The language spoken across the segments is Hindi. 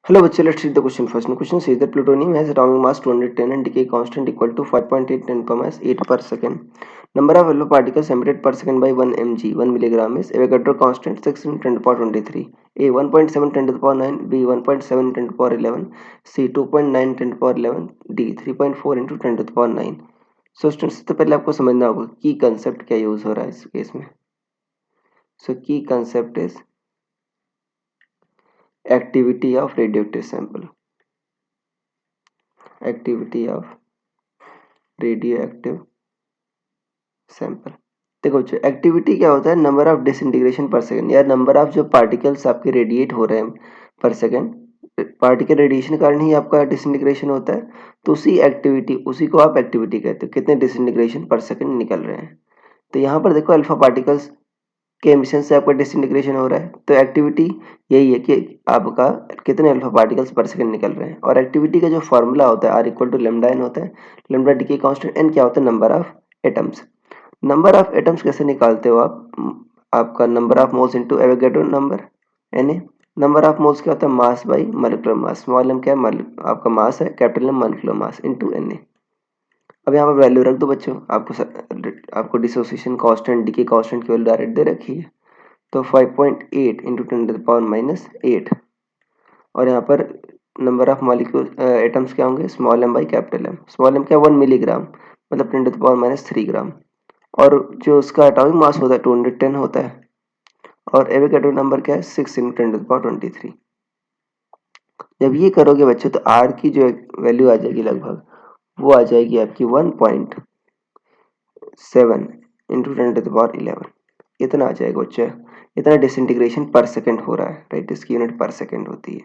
Hello, bachcho, let's read the question first. The question says that plutonium has atomic mass 210 and decay constant equal to 5.8 10 per mass 8 per second. Number of alpha particles emitted per second by 1 mg 1 milligram is Avogadro constant 6 into 10 to the power 23. A 1.7 10 to the power 9, B 1.7 10 to the power 11, C 2.9 10 to the power 11, D 3.4 into 10 to the power 9. So students सबसे पहले आपको समझना होगा की कंसेप्ट क्या यूज हो रहा है इस केस में. सो की concept is activity of radioactive sample. Activity of radioactive sample. देखो बच्चों, एक्टिविटी क्या होता है? नंबर ऑफ डिसइंटीग्रेशन पर सेकेंड या नंबर ऑफ जो पार्टिकल्स आपके रेडिएट हो रहे हैं पर सेकेंड. पार्टिकल रेडिएशन के कारण ही आपका डिसइंटीग्रेशन होता है. तो उसी को आप एक्टिविटी कहते हो, कितने डिसइंटीग्रेशन पर सेकेंड निकल रहे हैं. तो यहाँ पर देखो अल्फा पार्टिकल्स के एमिशन से आपका डिसइंटीग्रेशन हो रहा है. तो एक्टिविटी यही है कि आपका कितने अल्फा पार्टिकल्स पर सेकंड निकल रहे हैं. और एक्टिविटी का जो फॉर्मूला होता है R equal to lambda N होता है. लेमडा डीके कांस्टेंट, एन क्या होता है? Number of atoms. Number of atoms कैसे निकालते हो आप? आपका number of moles into Avogadro number N. Number of moles क्या होता है? Mass by molecular mass. Small M क्या है? आपका मास है. Capital M molecular mass into N. अब यहाँ पर वैल्यू रख दो बच्चों. आपको डिसोसिएशन कांस्टेंट डीके कांस्टेंट की वैल्यू डायरेक्ट दे रखी है. तो 5.8 into 10 to the power minus 8. और यहाँ पर नंबर ऑफ मॉलिक्यूल एटम्स क्या होंगे? Small M by capital M. Small M क्या? 1 मिलीग्राम, मतलब 10 to the power minus 3 gram. और जो उसका एटॉमिक मास होता है 210 होता है. और एवोगैड्रो नंबर क्या है? 6 इंटू 10 टू द पावर 23. जब ये करोगे बच्चों तो आर की जो वैल्यू आ जाएगी लगभग वो आ जाएगी आपकी 1.7 इंटू 10 टू द पावर 11. इतना आ जाएगा बच्चा. इतना डिसइंटीग्रेशन पर सेकंड हो रहा है, राइट. इसकी यूनिट पर सेकंड होती है.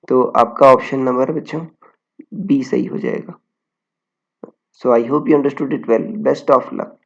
तो आपका ऑप्शन नंबर बच्चों बी सही हो जाएगा. So I hope you understood it well. Best of luck.